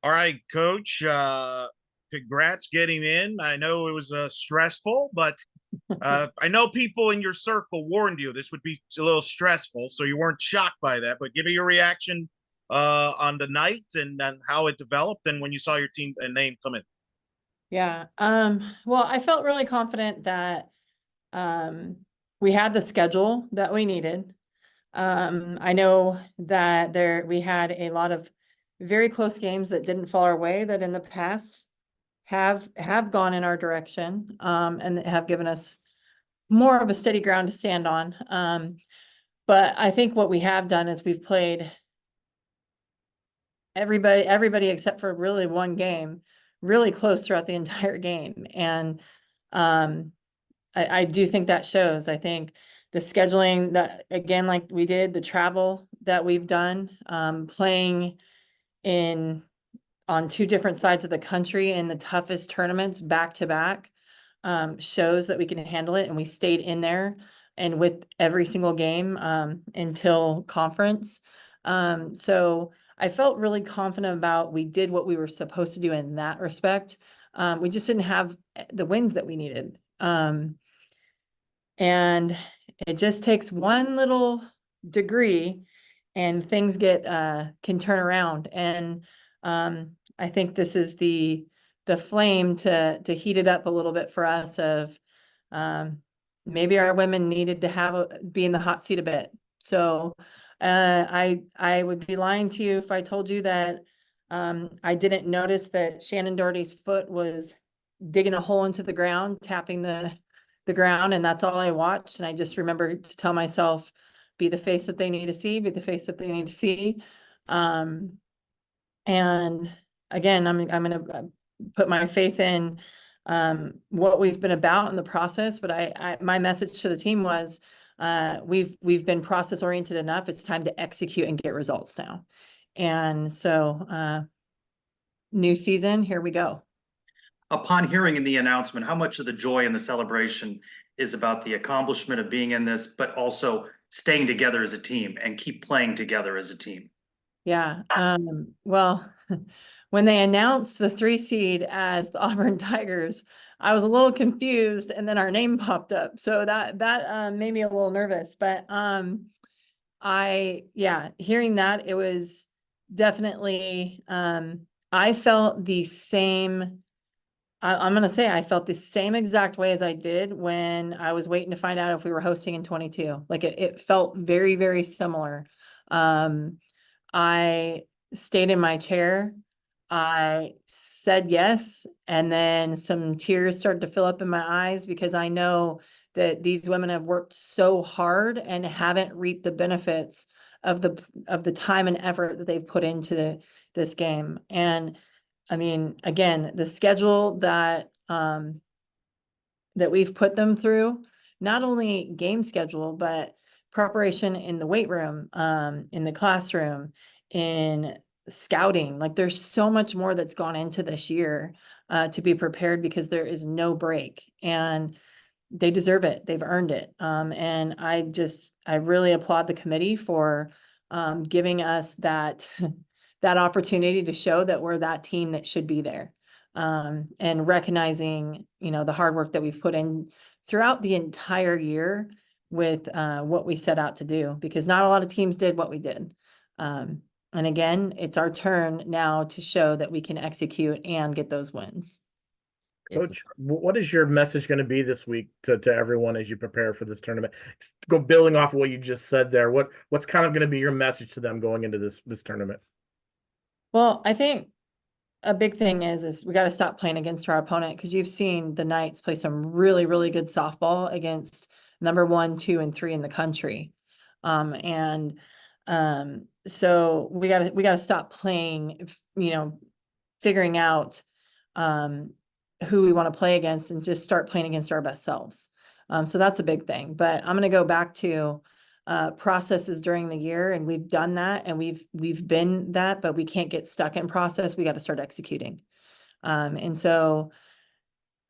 All right, Coach. Congrats getting in. I know it was stressful, but I know people in your circle warned you this would be a little stressful, so you weren't shocked by that. But give me your reaction on the night and how it developed, and when you saw your team and name come in. Yeah. Well, I felt really confident that um we had the schedule that we needed. I know that we had a lot of very close games that didn't fall our way that in the past have gone in our direction, and have given us more of a steady ground to stand on. But I think what we have done is we've played everybody except for really one game really close throughout the entire game. And um, I do think that shows. I think the scheduling that, again, like we did, the travel that we've done, playing in on two different sides of the country in the toughest tournaments back to back, shows that we can handle it. And we stayed in there and with every single game until conference. So I felt really confident about we did what we were supposed to do in that respect. We just didn't have the wins that we needed. And it just takes one little degree and things get can turn around. And I think this is the flame to heat it up a little bit for us of um maybe our women needed to be in the hot seat a bit. So I would be lying to you if I told you that I didn't notice that Shannon Doherty's foot was digging a hole into the ground, tapping the ground, and that's all I watched. And I just remember to tell myself, be the face that they need to see, be the face that they need to see. Um, and again, I'm going to put my faith in what we've been about in the process. But my message to the team was, we've been process oriented enough. It's time to execute and get results now. And so, new season, here we go. Upon hearing in the announcement, how much of the joy and the celebration is about the accomplishment of being in this, but also staying together as a team and keep playing together as a team? Yeah. Well, when they announced the 3 seed as the Auburn Tigers, I was a little confused, and then our name popped up. So that made me a little nervous. But yeah, hearing that, it was definitely I felt the same. I'm gonna say I felt the same exact way as I did when I was waiting to find out if we were hosting in 22. Like it felt very, very similar. Um, I stayed in my chair. I said yes, and then some tears started to fill up in my eyes because I know that these women have worked so hard and haven't reaped the benefits of the time and effort that they've put into this game. And I mean, again, the schedule that we've put them through, not only game schedule, but preparation in the weight room, in the classroom, in scouting. Like there's so much more that's gone into this year to be prepared because there is no break, and they deserve it. They've earned it. And I really applaud the committee for giving us that that opportunity to show that we're that team that should be there. And recognizing, the hard work that we've put in throughout the entire year with what we set out to do, because not a lot of teams did what we did. And again, it's our turn now to show that we can execute and get those wins. Coach, what is your message going to be this week to everyone as you prepare for this tournament? Go building off of what you just said there. What's kind of going to be your message to them going into this tournament? Well, I think a big thing is we got to stop playing against our opponent, because you've seen the Knights play some really, really good softball against number 1, 2, and 3 in the country. So we gotta stop playing, figuring out who we want to play against and just start playing against our best selves. So that's a big thing. But I'm going to go back to processes during the year, and we've done that, and we've been that, but we can't get stuck in process. We got to start executing. And so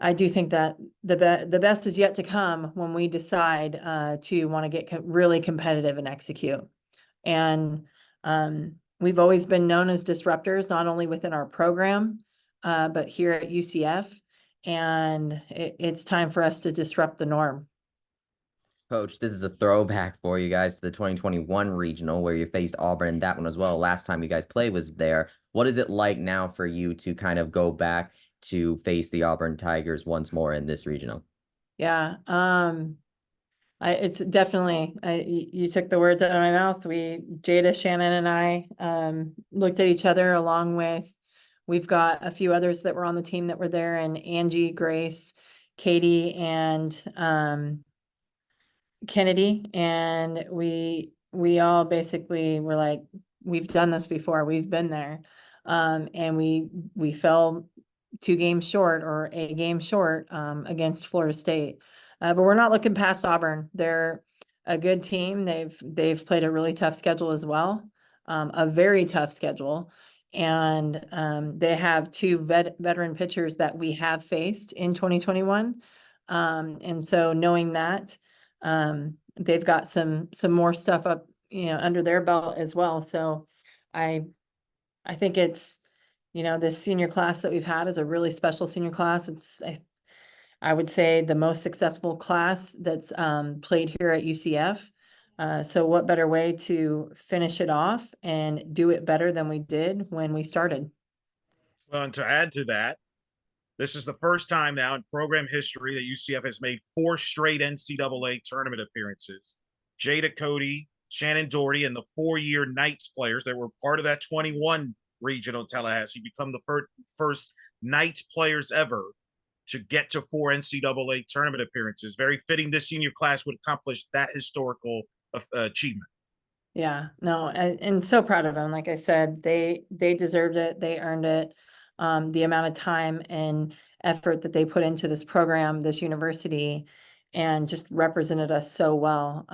I do think that the best is yet to come when we decide to want to get really competitive and execute. And we've always been known as disruptors, not only within our program, but here at UCF. And it's time for us to disrupt the norm. Coach, this is a throwback for you guys to the 2021 regional where you faced Auburn in that one as well. Last time you guys played was there. What is it like now for you to kind of go back to face the Auburn Tigers once more in this regional? Yeah. It's definitely, you took the words out of my mouth. Jada, Shannon, and I, looked at each other along with, we've got a few others that were on the team that were there, and Angie, Grace, Katie, and, Kennedy. And we all basically were like, we've done this before. We've been there. And we fell 2 games short, or a game short, against Florida State. But we're not looking past Auburn. They're a good team. They've played a really tough schedule as well, a very tough schedule. And they have 2 veteran pitchers that we have faced in 2021. And so knowing that, they've got some more stuff up, under their belt as well. So I think it's, this senior class that we've had is a really special senior class. It's, I would say, the most successful class that's played here at UCF. So what better way to finish it off and do it better than we did when we started? Well, and to add to that, this is the first time now in program history that UCF has made 4 straight NCAA tournament appearances. Jada Cody, Shannon Doherty, and the 4-year Knights players that were part of that 21 regional Tallahassee become the first Knights players ever to get to 4 NCAA tournament appearances. Very fitting this senior class would accomplish that historical achievement. Yeah, no, and so proud of them. Like I said, they deserved it. They earned it. The amount of time and effort that they put into this program, this university, and just represented us so well.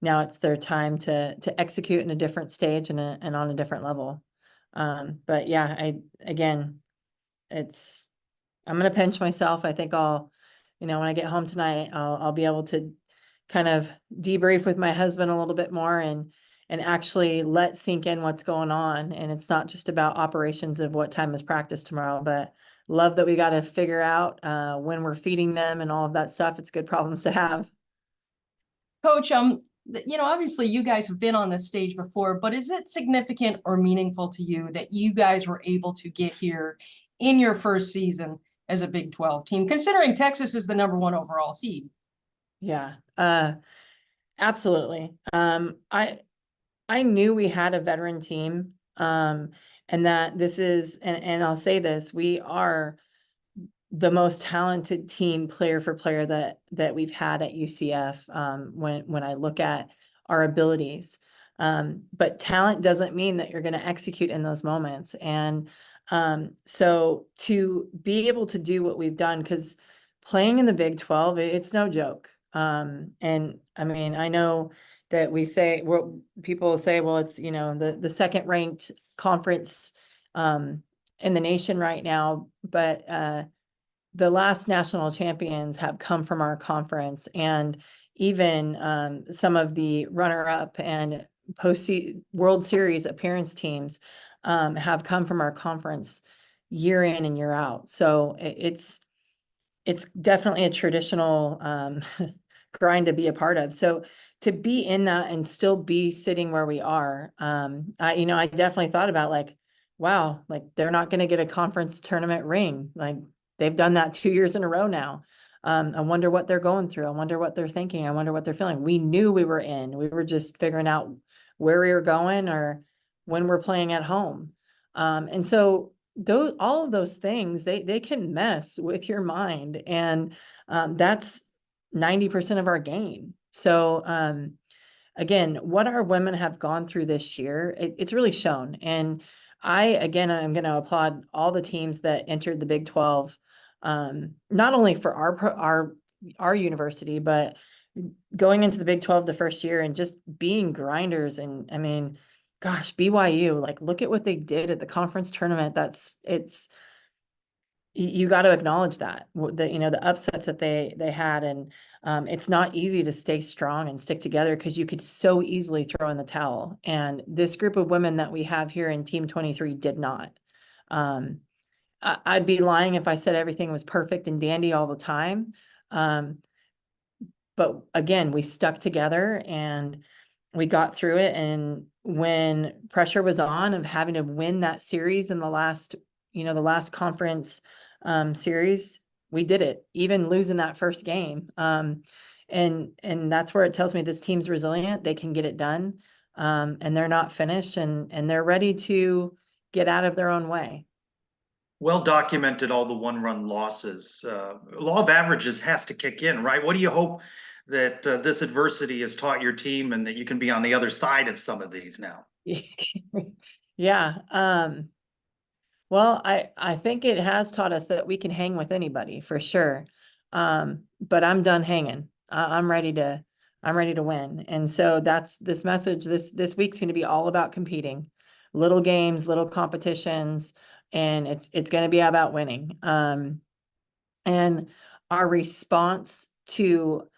Now it's their time to execute in a different stage and on a different level. But yeah, I'm gonna pinch myself. I think when I get home tonight, I'll be able to kind of debrief with my husband a little bit more and actually let sink in what's going on. And it's not just about operations of what time is practice tomorrow, but love that we got to figure out when we're feeding them and all of that stuff. It's good problems to have. Coach, obviously you guys have been on this stage before, but is it significant or meaningful to you that you guys were able to get here in your first season as a Big 12 team, considering Texas is the #1 overall seed? Yeah, absolutely. I knew we had a veteran team, and that this is, and I'll say this, we are the most talented team player for player that we've had at UCF, when I look at our abilities. But talent doesn't mean that you're going to execute in those moments. And so to be able to do what we've done, because playing in the Big 12, it's no joke. And I mean, I know that people say, well, it's, the second ranked conference in the nation right now, but the last national champions have come from our conference, and even some of the runner-up and post World Series appearance teams have come from our conference year in and year out. So it's definitely a traditional grind to be a part of. So to be in that and still be sitting where we are, I definitely thought about, like, wow, like they're not going to get a conference tournament ring. Like, they've done that 2 years in a row now. I wonder what they're going through. I wonder what they're thinking. I wonder what they're feeling. We knew we were in. We were just figuring out where we were going or when we're playing at home. And so all of those things, they can mess with your mind, and that's 90% of our game. So again, what our women have gone through this year, it's really shown. And I'm going to applaud all the teams that entered the Big 12, not only for our university, but going into the Big 12 the first year and just being grinders. And I mean, gosh, BYU, like, look at what they did at the conference tournament. you got to acknowledge that the upsets that they had, and it's not easy to stay strong and stick together because you could so easily throw in the towel. And this group of women that we have here in Team 23 did not. I'd be lying if I said everything was perfect and dandy all the time. But again, we stuck together and we got through it. And when pressure was on of having to win that series in the last conference series, we did it, even losing that first game. And that's where it tells me this team's resilient. They can get it done. And they're not finished, and they're ready to get out of their own way. Well documented, all the one-run losses. Law of averages has to kick in, right? What do you hope that this adversity has taught your team, and that you can be on the other side of some of these now? Yeah. Well, I think it has taught us that we can hang with anybody for sure. But I'm done hanging. I'm ready to win. And so that's this message. This week's going to be all about competing, little games, little competitions, and it's going to be about winning. And our response to,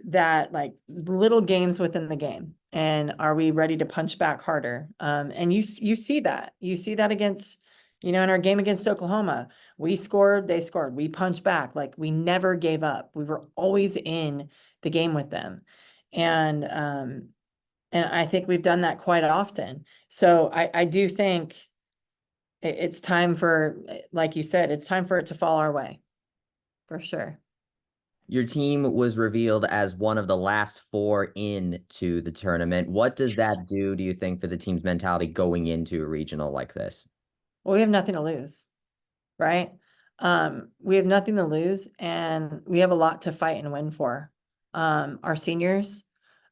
that, like, little games within the game, and are we ready to punch back harder? And you see that against, in our game against Oklahoma, we scored, they scored, we punched back. Like, we never gave up. We were always in the game with them. And I think we've done that quite often. So I do think it's time for, like you said, it's time for it to fall our way, for sure. Your team was revealed as one of the last 4 into the tournament. What does that do you think, for the team's mentality going into a regional like this? Well, we have nothing to lose, right? We have nothing to lose, and we have a lot to fight and win for. Our seniors,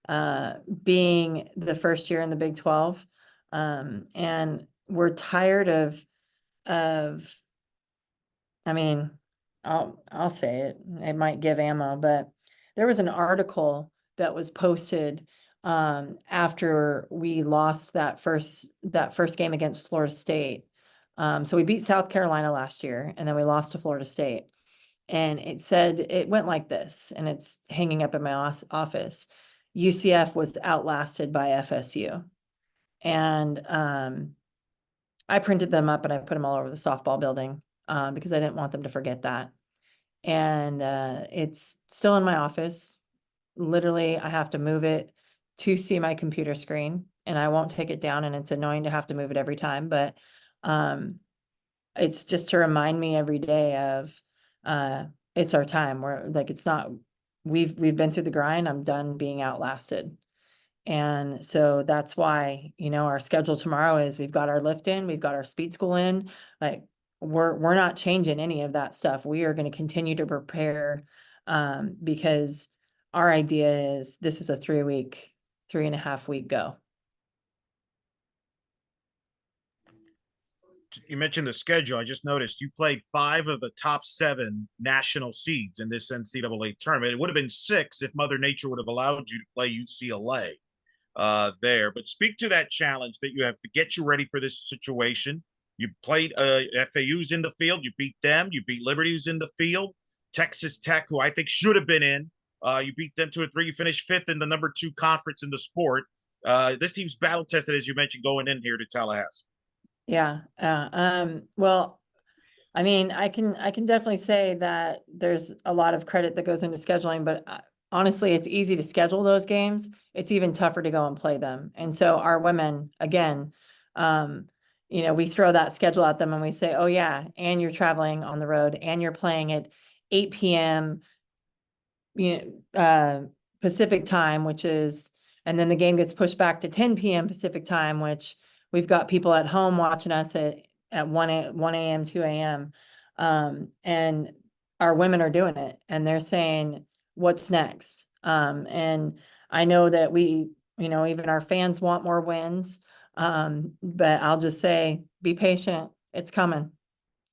being the first year in the Big 12, and we're tired of, I mean, I'll say it. It might give ammo, but there was an article that was posted after we lost that first game against Florida State. So we beat South Carolina last year, and then we lost to Florida State. And it said, it went like this, and it's hanging up in my office. UCF was outlasted by FSU. And I printed them up and I put them all over the softball building because I didn't want them to forget that. And it's still in my office. Literally, I have to move it to see my computer screen, and I won't take it down, and it's annoying to have to move it every time, but it's just to remind me every day of it's our time. We're like, it's not, we've been through the grind. I'm done being outlasted. And so that's why, our schedule tomorrow is, we've got our lift in, we've got our speed school in. Like, we're not changing any of that stuff. We are going to continue to prepare because our idea is, this is a 3.5 week go. You mentioned the schedule. I just noticed you played 5 of the top 7 national seeds in this NCAA tournament. It would have been 6 if Mother Nature would have allowed you to play UCLA there. But speak to that challenge that you have to get you ready for this situation. You played FAU's in the field. You beat them. You beat Liberty, who's in the field. Texas Tech, who I think should have been in. You beat them 2-3. You finished 5th in the number 2 conference in the sport. This team's battle tested, as you mentioned, going in here to Tallahassee. Yeah. Well, I mean, I can definitely say that there's a lot of credit that goes into scheduling, but honestly, it's easy to schedule those games. It's even tougher to go and play them. And so our women, again, we throw that schedule at them and we say, oh yeah, and you're traveling on the road, and you're playing at 8 p.m. Pacific time, and then the game gets pushed back to 10 p.m. Pacific time, which we've got people at home watching us at 1 a.m., 2 a.m. And our women are doing it, and they're saying, what's next? And I know that even our fans want more wins. But I'll just say, be patient. It's coming.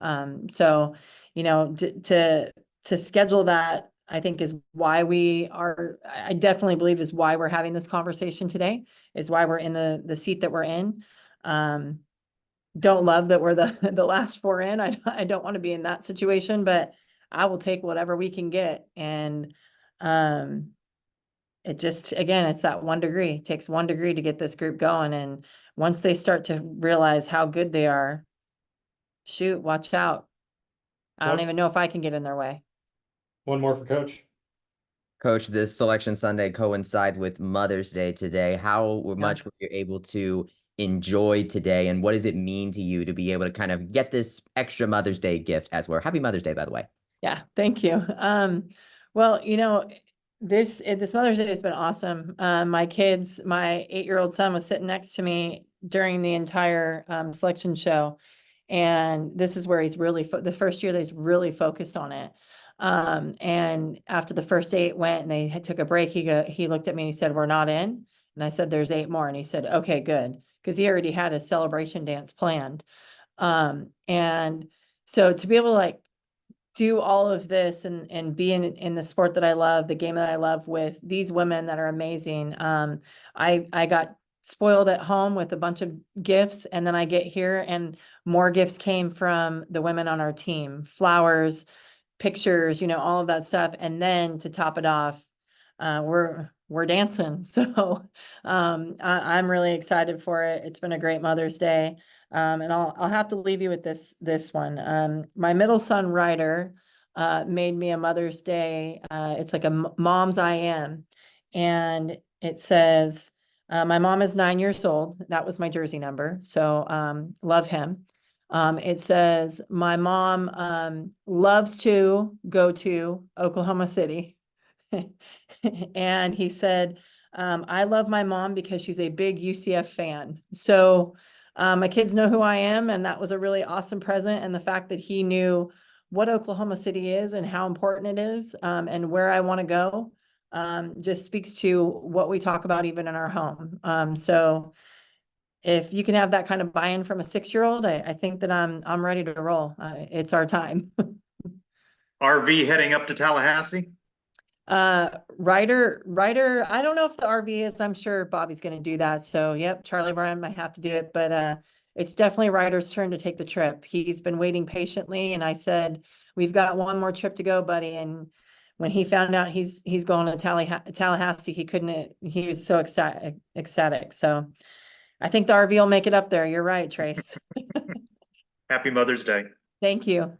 So, to schedule that, I think is why I definitely believe is why we're having this conversation today, is why we're in the seat that we're in. don't love that we're the the last four in. I don't want to be in that situation, but I will take whatever we can get. And it just, again, it's that 1 degree. It takes 1 degree to get this group going. And once they start to realize how good they are, shoot, watch out. I don't Well- even know if I can get in their way. One more for Coach. Coach, this Selection Sunday coincides with Mother's Day today. How much were you able to enjoy today, and what does it mean to you to be able to kind of get this extra Mother's Day gift as well? Happy Mother's Day, by the way. Yeah, thank you. Well, this Mother's Day has been awesome. My 8-year-old son was sitting next to me during the entire selection show. And this is where he's really, the first year that he's really focused on it. And after the first 8 went and they took a break, he looked at me and he said, "We're not in." And I said, "There's 8 more." And he said, "Okay, good." Because he already had a celebration dance planned. And so to be able to like do all of this and be in the sport that I love, the game that I love with these women that are amazing. I got spoiled at home with a bunch of gifts, and then I get here and more gifts came from the women on our team, flowers, pictures, all of that stuff. And then to top it off, we're dancing. So I'm really excited for it. It's been a great Mother's Day. And I'll have to leave you with this one. My middle son, Ryder, made me a Mother's Day. It's like a mom's I am. And it says, my mom is 9 years old. That was my jersey number. So love him. It says, my mom loves to go to Oklahoma City. And he said, I love my mom because she's a big UCF fan. So my kids know who I am, and that was a really awesome present. And the fact that he knew what Oklahoma City is and how important it is, and where I want to go, just speaks to what we talk about even in our home. So if you can have that kind of buy-in from a 6-year-old, I think that I'm ready to roll. It's our time. RV heading up to Tallahassee? Ryder, I don't know if the RV is, I'm sure Bobby's going to do that. So yep, Charlie Brown might have to do it, but it's definitely Ryder's turn to take the trip. He's been waiting patiently, and I said, "We've got one more trip to go, buddy." And when he found out he's going to Tallahassee, he was so ecstatic. So I think the RV will make it up there. You're right, Trace. Happy Mother's Day. Thank you.